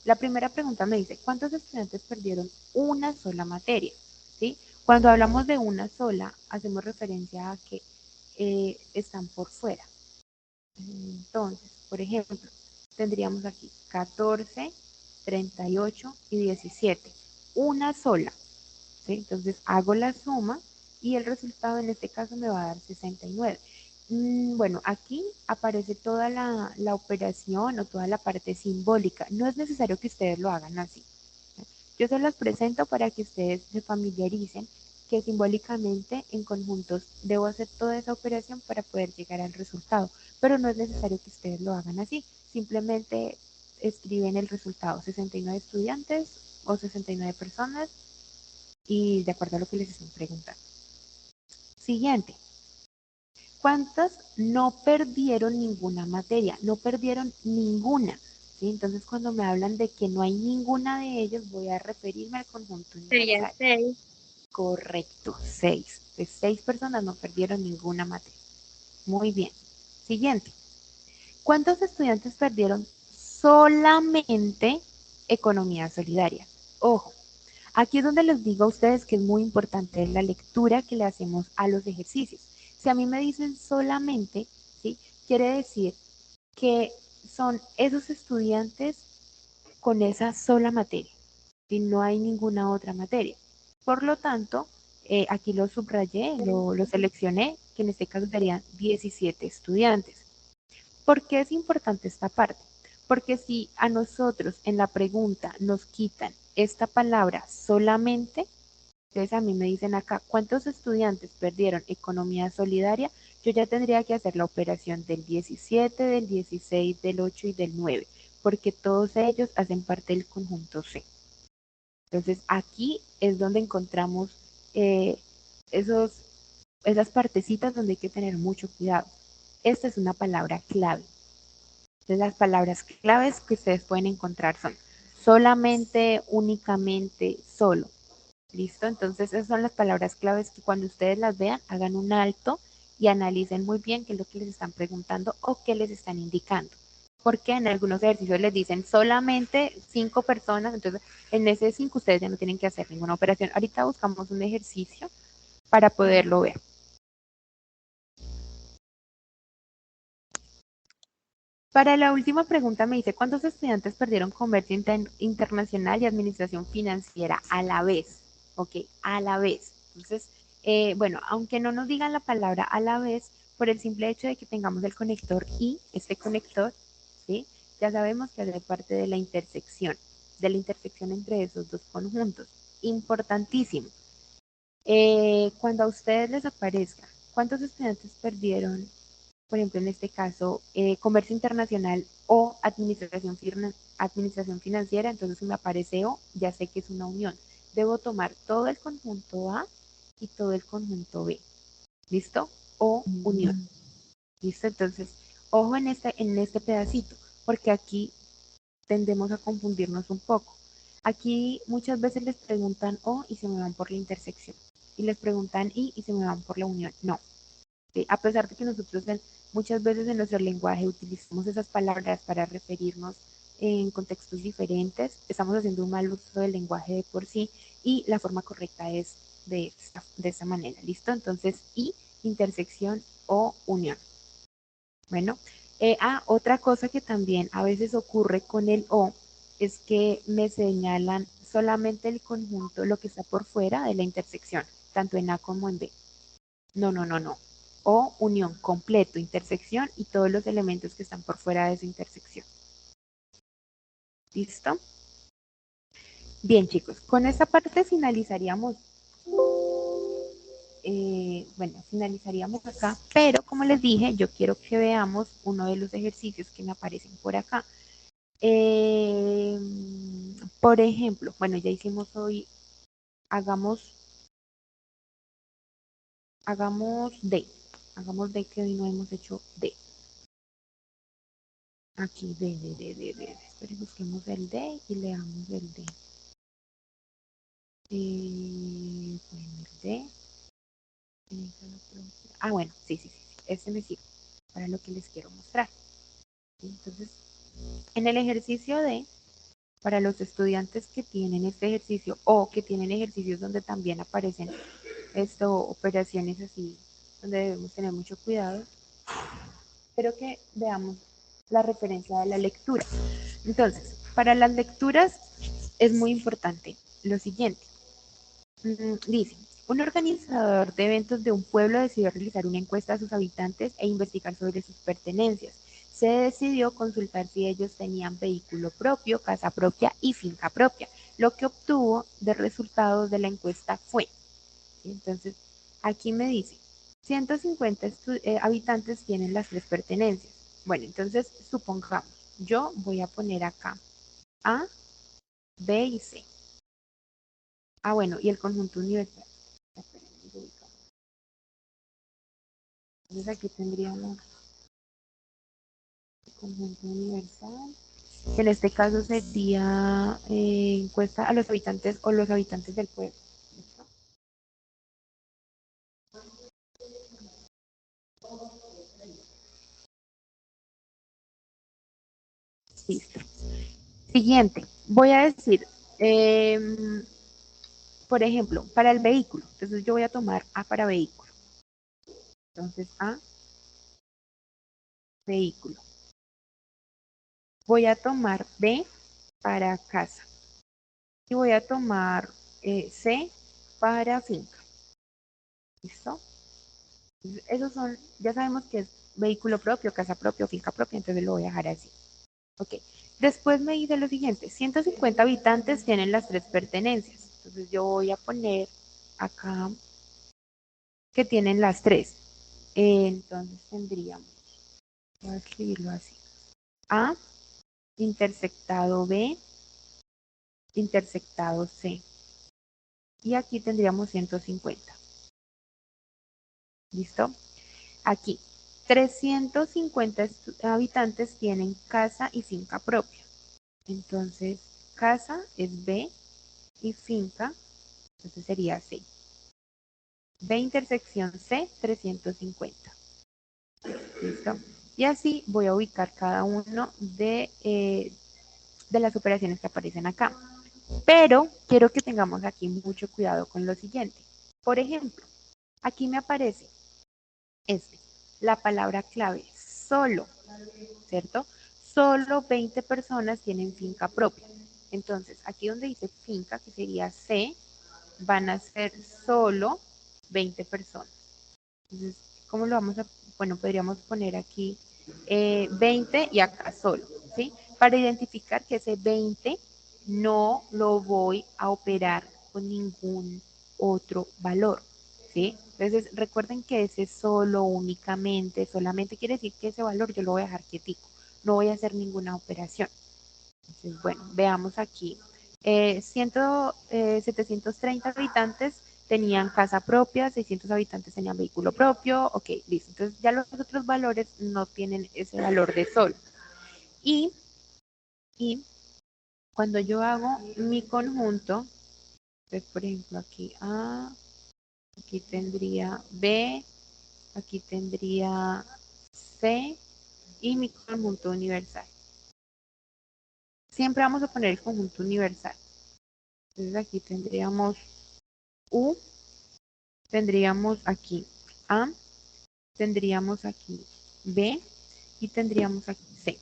La primera pregunta me dice, ¿cuántos estudiantes perdieron una sola materia? ¿Sí? Cuando hablamos de una sola, hacemos referencia a que están por fuera. Entonces, por ejemplo, tendríamos aquí 14, 38 y 17. Una sola. ¿Sí? Entonces hago la suma y el resultado en este caso me va a dar 69. Bueno, aquí aparece toda la operación o toda la parte simbólica. No es necesario que ustedes lo hagan así. Yo se los presento para que ustedes se familiaricen que simbólicamente en conjuntos debo hacer toda esa operación para poder llegar al resultado, pero no es necesario que ustedes lo hagan así, simplemente escriben el resultado, 69 estudiantes o 69 personas y de acuerdo a lo que les estén preguntando. Siguiente. ¿Cuántas no perdieron ninguna materia? No perdieron ninguna. ¿Sí? Entonces, cuando me hablan de que no hay ninguna de ellos, voy a referirme al conjunto Serían universal. 6. Correcto, 6. De 6 personas no perdieron ninguna materia. Muy bien. Siguiente. ¿Cuántos estudiantes perdieron solamente economía solidaria? Ojo, aquí es donde les digo a ustedes que es muy importante la lectura que le hacemos a los ejercicios. Si a mí me dicen solamente, ¿sí? Quiere decir que son esos estudiantes con esa sola materia y no hay ninguna otra materia. Por lo tanto, aquí lo subrayé, lo seleccioné, que en este caso serían 17 estudiantes. ¿Por qué es importante esta parte? Porque si a nosotros en la pregunta nos quitan esta palabra solamente, entonces a mí me dicen acá, ¿cuántos estudiantes perdieron economía solidaria? Yo ya tendría que hacer la operación del 17, del 16, del 8 y del 9, porque todos ellos hacen parte del conjunto C. Entonces aquí es donde encontramos eh, esas partecitas donde hay que tener mucho cuidado. Esta es una palabra clave. Entonces las palabras claves que ustedes pueden encontrar son solamente, únicamente, solo. ¿Listo? Entonces esas son las palabras claves que cuando ustedes las vean hagan un alto y analicen muy bien qué es lo que les están preguntando o qué les están indicando. Porque en algunos ejercicios les dicen solamente 5 personas, entonces en ese 5 ustedes ya no tienen que hacer ninguna operación. Ahorita buscamos un ejercicio para poderlo ver. Para la última pregunta me dice, ¿cuántos estudiantes perdieron comercio internacional y administración financiera a la vez? Ok, a la vez. Entonces, bueno, aunque no nos digan la palabra a la vez, por el simple hecho de que tengamos el conector y este conector, ¿sí? Ya sabemos que hace parte de la intersección entre esos dos conjuntos. Importantísimo. Cuando a ustedes les aparezca, ¿cuántos estudiantes perdieron, por ejemplo, en este caso, comercio internacional o administración financiera? Entonces, si me aparece O, ya sé que es una unión. Debo tomar todo el conjunto A y todo el conjunto B. ¿Listo? O unión. ¿Listo? Entonces, ojo en este pedacito, porque aquí tendemos a confundirnos un poco. Aquí muchas veces les preguntan O y se me van por la intersección. Y les preguntan y se me van por la unión. No. A pesar de que nosotros muchas veces en nuestro lenguaje utilizamos esas palabras para referirnos en contextos diferentes, estamos haciendo un mal uso del lenguaje de por sí y la forma correcta es de esta manera. ¿Listo? Entonces, y, intersección o unión. Bueno, otra cosa que también a veces ocurre con el O es que me señalan solamente el conjunto, lo que está por fuera de la intersección, tanto en A como en B. No, no, no, no. O unión, completo, intersección y todos los elementos que están por fuera de esa intersección. ¿Listo? Bien, chicos, con esta parte finalizaríamos. Bueno, finalizaríamos acá, pero como les dije, yo quiero que veamos uno de los ejercicios que me aparecen por acá. Por ejemplo, bueno, ya hicimos hoy, hagamos D. Hagamos D que hoy no hemos hecho D. Aquí, D. Esperen, busquemos el D y leamos el D. Bueno, el D. Bueno, sí. Este me sirve para lo que les quiero mostrar. Entonces, en el ejercicio D, para los estudiantes que tienen este ejercicio o que tienen ejercicios donde también aparecen operaciones así, donde debemos tener mucho cuidado, pero que veamos la referencia de la lectura. Entonces, para las lecturas es muy importante lo siguiente. Dice, un organizador de eventos de un pueblo decidió realizar una encuesta a sus habitantes e investigar sobre sus pertenencias. Se decidió consultar si ellos tenían vehículo propio, casa propia y finca propia. Lo que obtuvo de resultados de la encuesta fue, ¿sí? Entonces, aquí me dice, 150 habitantes tienen las tres pertenencias. Bueno, entonces, supongamos, yo voy a poner acá A, B y C. Ah, bueno, y el conjunto universal. Entonces aquí tendríamos el conjunto universal. En este caso sería encuesta a los habitantes o los habitantes del pueblo. ¿Listo? Listo. Siguiente, voy a decir, por ejemplo, para el vehículo. Entonces yo voy a tomar A para vehículo. Entonces A, vehículo. Voy a tomar B para casa. Y voy a tomar C para finca. ¿Listo? Entonces, esos son, ya sabemos que es vehículo propio, casa propia, finca propia, entonces lo voy a dejar así. Ok. Después me dice lo siguiente, 150 habitantes tienen las tres pertenencias. Entonces yo voy a poner acá que tienen las tres. Entonces tendríamos, voy a escribirlo así. A, intersectado B, intersectado C. Y aquí tendríamos 150. ¿Listo? Aquí, 350 habitantes tienen casa y finca propia. Entonces, casa es B y finca, entonces sería C. B intersección C, 350. ¿Listo? Y así voy a ubicar cada uno de las operaciones que aparecen acá. Pero quiero que tengamos aquí mucho cuidado con lo siguiente. Por ejemplo, aquí me aparece la palabra clave, solo, ¿cierto? Solo 20 personas tienen finca propia. Entonces, aquí donde dice finca, que sería C, van a ser solo 20 personas. Entonces, ¿cómo lo vamos a...? Bueno, podríamos poner aquí 20 y acá solo, ¿sí? Para identificar que ese 20 no lo voy a operar con ningún otro valor, ¿sí? Entonces, recuerden que ese solo, únicamente, solamente quiere decir que ese valor yo lo voy a dejar quietico. No voy a hacer ninguna operación. Entonces, bueno, veamos aquí. 730 habitantes tenían casa propia, 600 habitantes tenían vehículo propio, ok, listo. Entonces ya los otros valores no tienen ese valor de sol. Y, y cuando yo hago mi conjunto, entonces por ejemplo aquí A, aquí tendría B, aquí tendría C y mi conjunto universal. Siempre vamos a poner el conjunto universal. Entonces aquí tendríamos U, tendríamos aquí A, tendríamos aquí B y tendríamos aquí C.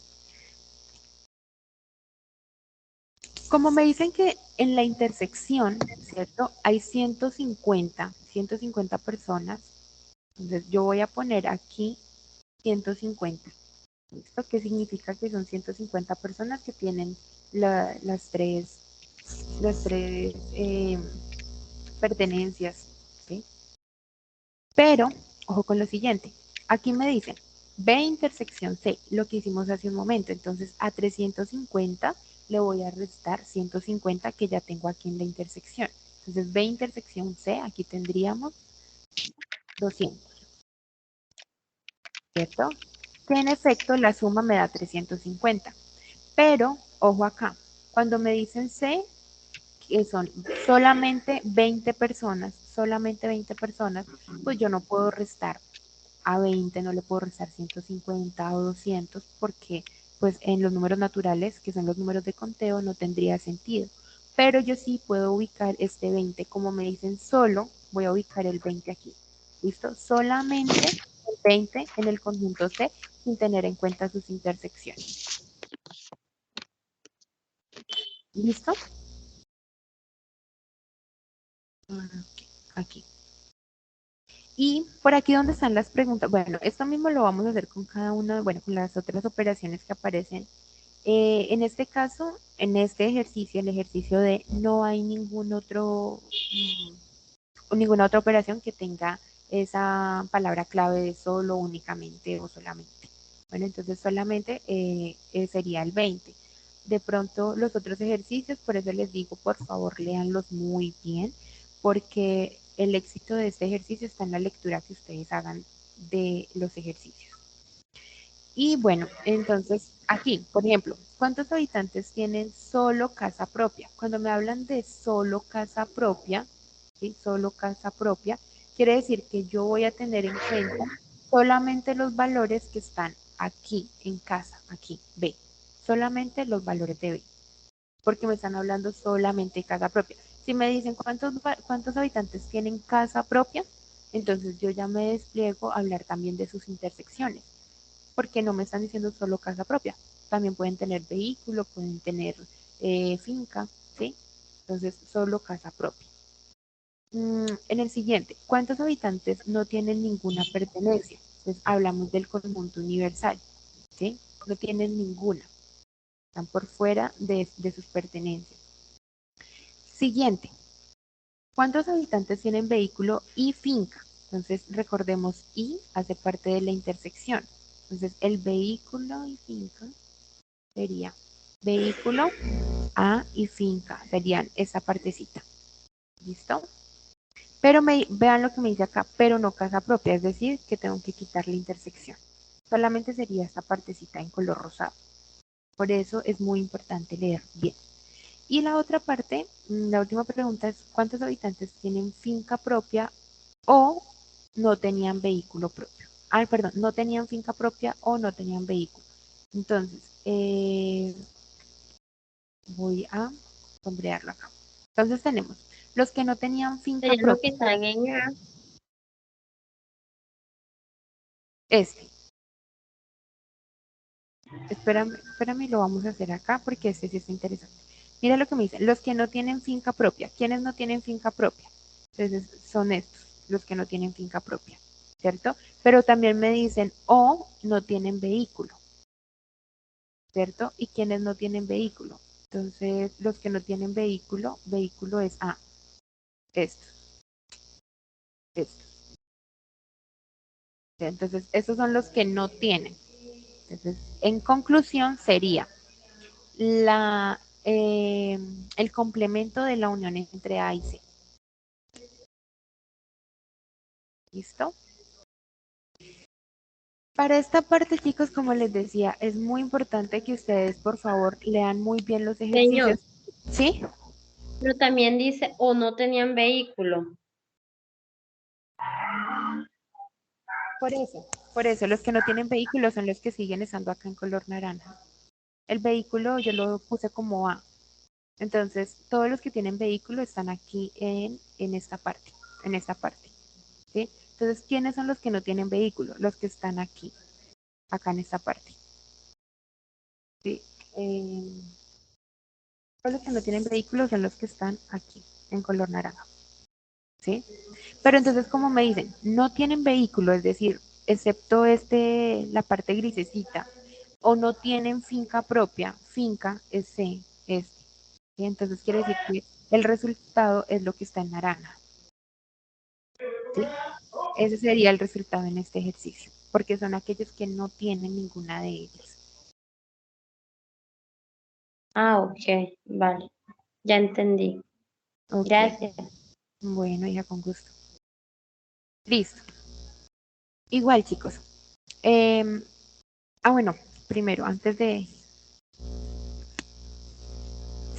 Como me dicen que en la intersección, ¿cierto? Hay 150 personas. Entonces yo voy a poner aquí 150. ¿Esto qué significa? Que son 150 personas que tienen las tres pertenencias, ¿sí? Pero, ojo con lo siguiente, aquí me dicen B intersección C, lo que hicimos hace un momento. Entonces a 350 le voy a restar 150 que ya tengo aquí en la intersección. Entonces B intersección C, aquí tendríamos 200, ¿cierto? Que en efecto la suma me da 350. Pero, ojo acá, cuando me dicen C, que son solamente 20 personas, pues yo no puedo restar a 20, no le puedo restar 150 o 200 porque pues en los números naturales, que son los números de conteo, no tendría sentido. Pero yo sí puedo ubicar este 20, como me dicen solo, voy a ubicar el 20 aquí. ¿Listo? Solamente el 20 en el conjunto C sin tener en cuenta sus intersecciones. ¿Listo? Aquí. Y por aquí donde están las preguntas, bueno, esto mismo lo vamos a hacer con cada una, bueno, con las otras operaciones que aparecen. En este caso, en este ejercicio, el ejercicio de no hay ningún otro ninguna otra operación que tenga esa palabra clave de solo, únicamente o solamente. Bueno, entonces solamente sería el 20. De pronto los otros ejercicios, por eso les digo, por favor, léanlos muy bien, porque el éxito de este ejercicio está en la lectura que ustedes hagan de los ejercicios. Y bueno, entonces aquí, por ejemplo, ¿cuántos habitantes tienen solo casa propia? Cuando me hablan de solo casa propia, ¿sí? Solo casa propia, quiere decir que yo voy a tener en cuenta solamente los valores que están aquí en casa, aquí, B. Solamente los valores de B, porque me están hablando solamente de casa propia. Si me dicen cuántos habitantes tienen casa propia, entonces yo ya me despliego a hablar también de sus intersecciones, porque no me están diciendo solo casa propia. También pueden tener vehículo, pueden tener finca, ¿sí? Entonces, solo casa propia. En el siguiente, ¿cuántos habitantes no tienen ninguna pertenencia? Entonces, hablamos del conjunto universal, ¿sí? No tienen ninguna, están por fuera de sus pertenencias. Siguiente, ¿cuántos habitantes tienen vehículo y finca? Entonces, recordemos, y hace parte de la intersección. Entonces, el vehículo y finca sería vehículo a y finca, serían esa partecita. ¿Listo? Pero vean lo que me dice acá, pero no casa propia, es decir, que tengo que quitar la intersección. Solamente sería esta partecita en color rosado. Por eso es muy importante leer bien. Y la otra parte, la última pregunta es, ¿cuántos habitantes tienen finca propia o no tenían vehículo propio? Ah, perdón, no tenían finca propia o no tenían vehículo. Entonces, voy a sombrearlo acá. Entonces tenemos los que no tenían finca Serían los que propia. están en A. Este. Espérame, lo vamos a hacer acá porque este sí está interesante. Mira lo que me dice. Los que no tienen finca propia. ¿Quiénes no tienen finca propia? Entonces son estos, los que no tienen finca propia. ¿Cierto? Pero también me dicen o no tienen vehículo. ¿Cierto? ¿Y quiénes no tienen vehículo? Entonces, los que no tienen vehículo, vehículo es A. Estos. Estos. Entonces, estos son los que no tienen. Entonces, en conclusión, sería el complemento de la unión entre A y C. ¿Listo? Para esta parte, chicos, como les decía, es muy importante que ustedes, por favor, lean muy bien los Señor, ejercicios. ¿Sí? pero también dice o no tenían vehículo. Por eso, los que no tienen vehículos son los que siguen estando acá en color naranja. El vehículo yo lo puse como A. Entonces, todos los que tienen vehículo están aquí en esta parte, en esta parte. ¿Sí? Entonces, ¿quiénes son los que no tienen vehículo? Los que están aquí, acá en esta parte. ¿Sí? Los que no tienen vehículo son los que están aquí, en color naranja. ¿Sí? Pero entonces, como me dicen, no tienen vehículo, es decir, excepto la parte grisecita, o no tienen finca propia, finca es C, este. ¿Sí? Entonces quiere decir que el resultado es lo que está en naranja. ¿Sí? Ese sería el resultado en este ejercicio, porque son aquellos que no tienen ninguna de ellas. Ah, ok, vale. Ya entendí. Ok, Gracias. bueno, hija, con gusto. Listo. Igual, chicos. Em, bueno, primero, antes de...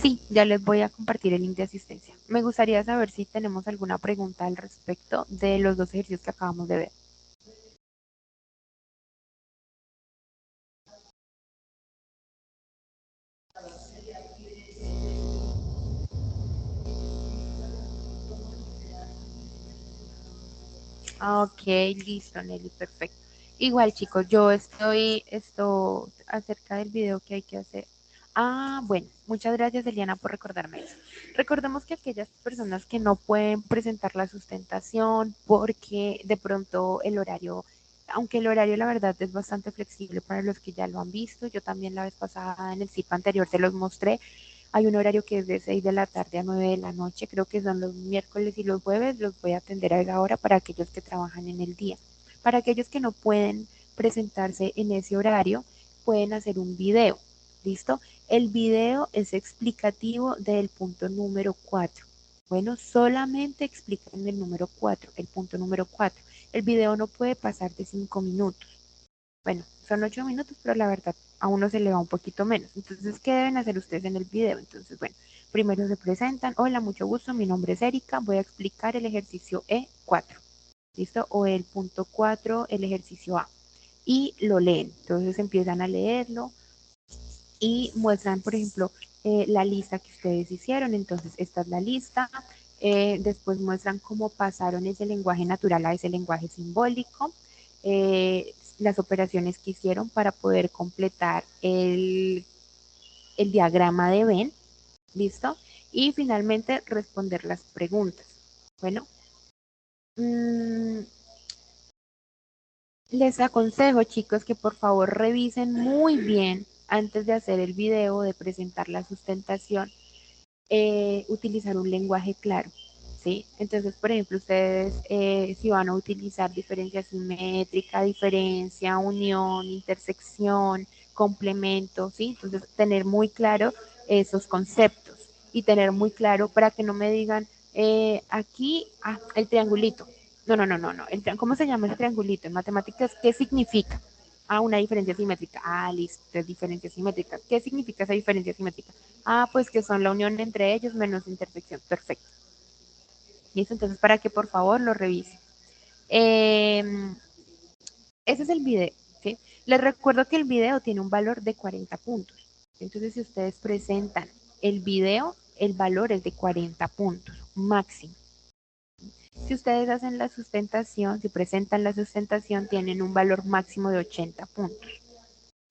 Sí, ya les voy a compartir el link de asistencia. Me gustaría saber si tenemos alguna pregunta al respecto de los dos ejercicios que acabamos de ver. Ok, listo, Nelly, perfecto. Igual, chicos, yo esto acerca del video que hay que hacer. Ah, bueno, muchas gracias, Eliana, por recordarme eso. Recordemos que aquellas personas que no pueden presentar la sustentación porque de pronto el horario, aunque el horario la verdad es bastante flexible para los que ya lo han visto, yo también la vez pasada en el CIP anterior se los mostré, Hay un horario que es de 6 de la tarde a 9 de la noche, creo que son los miércoles y los jueves, los voy a atender a esa hora para aquellos que trabajan en el día. Para aquellos que no pueden presentarse en ese horario, pueden hacer un video, ¿listo? El video es explicativo del punto número 4. Bueno, solamente explican el número 4, el punto número 4. El video no puede pasar de 5 minutos. Bueno, son 8 minutos, pero la verdad a uno se le va un poquito menos. Entonces, ¿qué deben hacer ustedes en el video? Entonces, bueno, primero se presentan. Hola, mucho gusto, mi nombre es Erika. Voy a explicar el ejercicio E4. ¿Listo? O el punto 4, el ejercicio A. Y lo leen. Entonces empiezan a leerlo y muestran, por ejemplo, la lista que ustedes hicieron. Entonces, esta es la lista. Después muestran cómo pasaron ese lenguaje natural a ese lenguaje simbólico. Las operaciones que hicieron para poder completar el diagrama de Venn, ¿listo? Y finalmente responder las preguntas. Bueno, les aconsejo, chicos, que por favor revisen muy bien antes de hacer el video, de presentar la sustentación, utilizar un lenguaje claro, ¿sí? Entonces, por ejemplo, ustedes si van a utilizar diferencia simétrica, diferencia, unión, intersección, complemento, ¿sí? Entonces, tener muy claro esos conceptos y tener muy claro para que no me digan, aquí, el triangulito. No. ¿Cómo se llama el triangulito? En matemáticas, ¿qué significa? Una diferencia simétrica. Listo, es diferencia simétrica. ¿Qué significa esa diferencia simétrica? Pues que son la unión entre ellos menos intersección. Perfecto. Listo, entonces para que por favor lo revisen. Ese es el video, ¿sí? Les recuerdo que el video tiene un valor de 40 puntos. Entonces, si ustedes presentan el video, el valor es de 40 puntos máximo. Si ustedes hacen la sustentación, si presentan la sustentación, tienen un valor máximo de 80 puntos.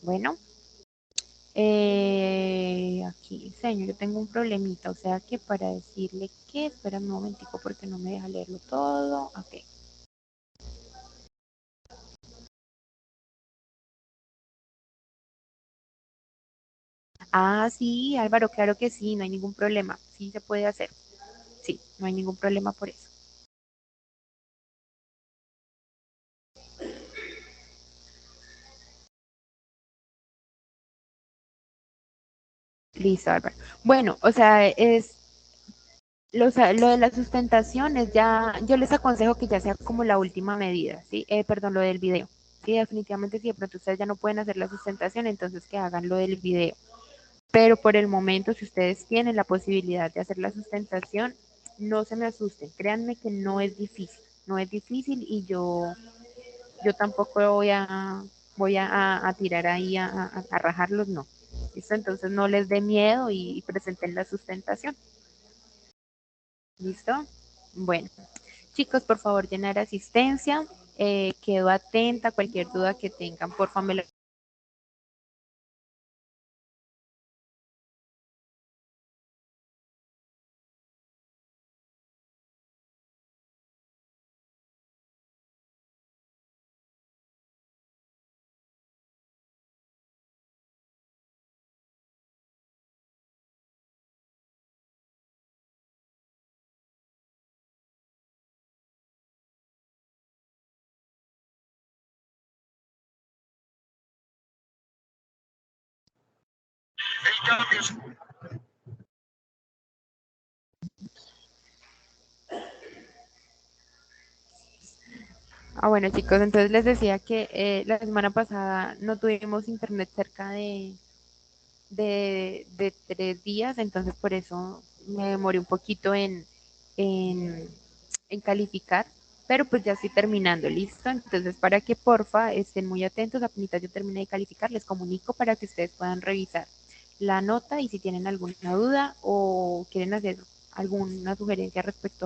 Bueno, aquí, señor, yo tengo un problemita, o sea que para decirle que, espera un momentico porque no me deja leerlo todo. Ok. Sí, Álvaro, claro que sí, no hay ningún problema. Sí se puede hacer. Sí, no hay ningún problema por eso. Listo, Álvaro. Bueno, o sea, lo de la sustentación es ya, yo les aconsejo que ya sea como la última medida, ¿sí? Perdón, lo del video. Sí, definitivamente si de pronto ustedes ya no pueden hacer la sustentación, entonces que hagan lo del video. Pero por el momento, si ustedes tienen la posibilidad de hacer la sustentación, no se me asusten. Créanme que no es difícil, no es difícil y yo tampoco voy a tirar ahí a rajarlos, no. ¿Listo? Entonces no les dé miedo y presenten la sustentación. ¿Listo? Bueno, chicos, por favor, llenar asistencia. Quedo atenta a cualquier duda que tengan. Por favor, me lo bueno, chicos, entonces les decía que la semana pasada no tuvimos internet cerca de 3 días, entonces por eso me demoré un poquito en, en calificar, pero pues ya estoy terminando, ¿listo? Entonces para que porfa estén muy atentos, apenas yo termine de calificar, les comunico para que ustedes puedan revisar la nota y si tienen alguna duda o quieren hacer alguna sugerencia respecto a